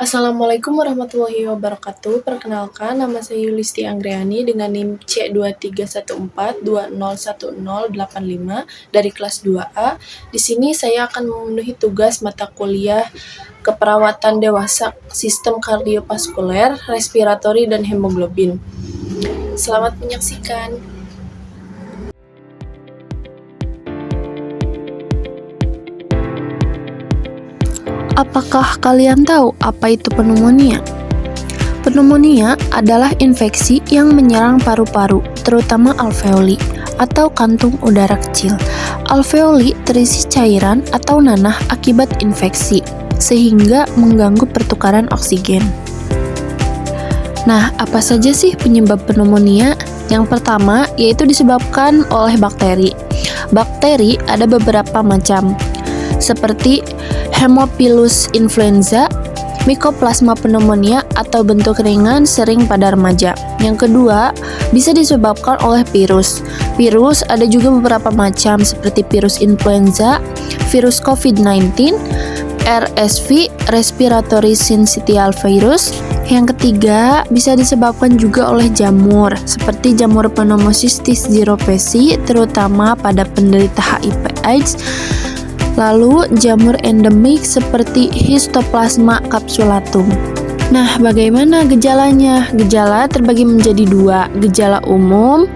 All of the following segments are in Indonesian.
Assalamualaikum warahmatullahi wabarakatuh. Perkenalkan, nama saya Yulisti Anggriani dengan NIM C2314201085 dari kelas 2A. Di sini saya akan memenuhi tugas mata kuliah keperawatan dewasa, sistem kardiovaskuler, respiratori, dan hemoglobin. Selamat menyaksikan. Apakah kalian tahu apa itu pneumonia? Pneumonia adalah infeksi yang menyerang paru-paru, terutama alveoli atau kantung udara kecil. Alveoli terisi cairan atau nanah akibat infeksi, sehingga mengganggu pertukaran oksigen. Nah, apa saja sih penyebab pneumonia? Yang pertama yaitu disebabkan oleh bakteri. Bakteri ada beberapa macam, seperti Haemophilus influenza, Mycoplasma pneumonia atau bentuk ringan sering pada remaja. Yang kedua, bisa disebabkan oleh virus. Virus ada juga beberapa macam seperti virus influenza, virus COVID-19, RSV, respiratory syncytial virus. Yang ketiga, bisa disebabkan juga oleh jamur, seperti jamur pneumocystis jirovecii, terutama pada penderita HIV/AIDS. Lalu jamur endemik seperti Histoplasma capsulatum. Nah, bagaimana gejalanya? Gejala terbagi menjadi dua, gejala umum.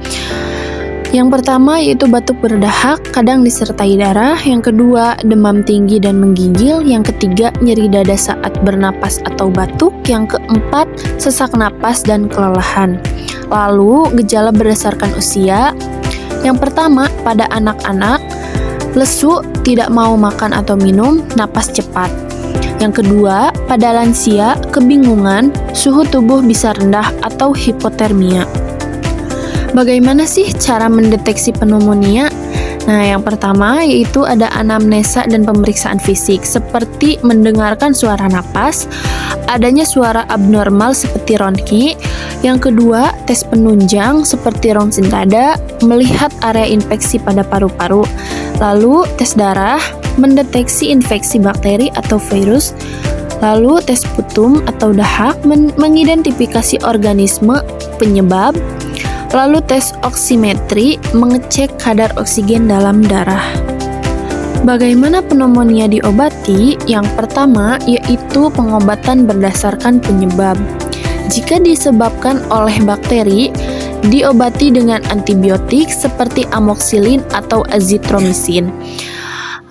Yang pertama yaitu batuk berdahak, kadang disertai darah. Yang kedua, demam tinggi dan menggigil. Yang ketiga, nyeri dada saat bernapas atau batuk. Yang keempat, sesak napas dan kelelahan. Lalu, gejala berdasarkan usia. Yang pertama, pada anak-anak, lesu, tidak mau makan atau minum, napas cepat. Yang kedua, pada lansia, kebingungan, suhu tubuh bisa rendah atau hipotermia. Bagaimana sih cara mendeteksi pneumonia? Nah, yang pertama yaitu ada anamnesa dan pemeriksaan fisik, seperti mendengarkan suara napas, adanya suara abnormal seperti ronki. Yang kedua, tes penunjang seperti ronsen dada, melihat area infeksi pada paru-paru. Lalu, tes darah, mendeteksi infeksi bakteri atau virus. Lalu, tes putum atau dahak, mengidentifikasi organisme penyebab. Lalu, tes oksimetri, mengecek kadar oksigen dalam darah. Bagaimana pneumonia diobati? Yang pertama, yaitu pengobatan berdasarkan penyebab. Jika disebabkan oleh bakteri, diobati dengan antibiotik seperti amoxicillin atau azithromycin.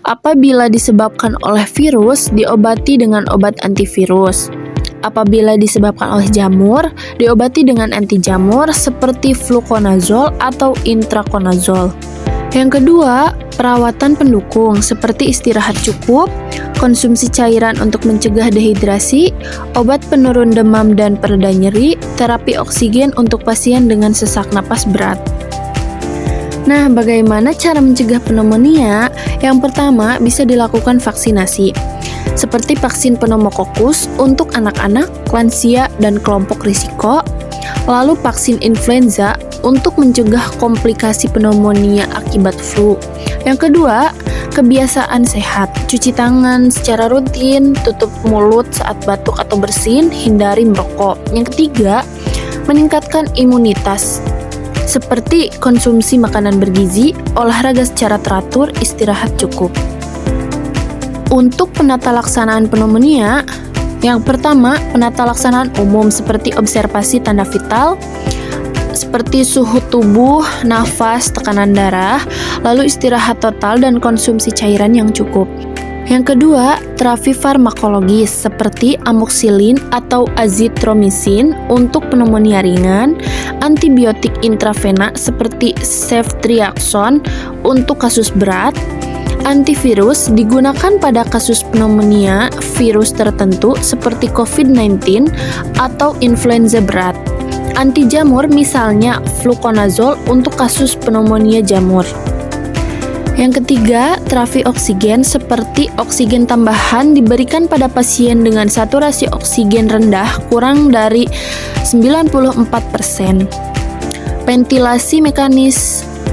Apabila disebabkan oleh virus, diobati dengan obat antivirus. Apabila disebabkan oleh jamur, diobati dengan anti jamur seperti fluconazole atau intraconazole. Yang kedua, perawatan pendukung seperti istirahat cukup, konsumsi cairan untuk mencegah dehidrasi, obat penurun demam dan pereda nyeri, terapi oksigen untuk pasien dengan sesak napas berat. Nah, bagaimana cara mencegah pneumonia? Yang pertama, bisa dilakukan vaksinasi, seperti vaksin pneumokokus untuk anak-anak, lansia, dan kelompok risiko. Lalu vaksin influenza untuk mencegah komplikasi pneumonia akibat flu. Yang kedua, kebiasaan sehat, cuci tangan secara rutin, tutup mulut saat batuk atau bersin, hindari merokok. Yang ketiga, meningkatkan imunitas, seperti konsumsi makanan bergizi, olahraga secara teratur, istirahat cukup. Untuk penata laksanaan pneumonia, yang pertama, penata laksanaan umum seperti observasi tanda vital, seperti suhu tubuh, nafas, tekanan darah, lalu istirahat total dan konsumsi cairan yang cukup. Yang kedua, terapi farmakologis seperti amoxicillin atau azithromycin untuk pneumonia ringan, antibiotik intravena seperti ceftriaxone untuk kasus berat. Antivirus digunakan pada kasus pneumonia virus tertentu seperti COVID-19 atau influenza berat. Anti jamur misalnya fluconazole untuk kasus pneumonia jamur. Yang ketiga, terapi oksigen seperti oksigen tambahan diberikan pada pasien dengan saturasi oksigen rendah kurang dari 94%. Ventilasi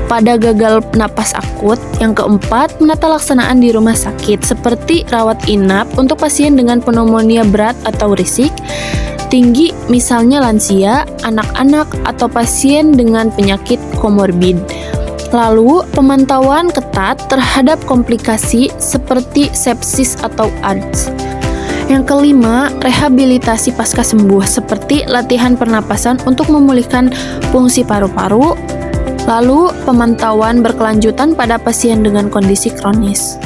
pada gagal napas akut. Yang keempat, menata laksanaan di rumah sakit seperti rawat inap untuk pasien dengan pneumonia berat atau risik tinggi, misalnya lansia, anak-anak, atau pasien dengan penyakit komorbid. Lalu, pemantauan ketat terhadap komplikasi seperti sepsis atau AIDS. Yang kelima, rehabilitasi pasca sembuh seperti latihan pernapasan untuk memulihkan fungsi paru-paru. Lalu, pemantauan berkelanjutan pada pasien dengan kondisi kronis.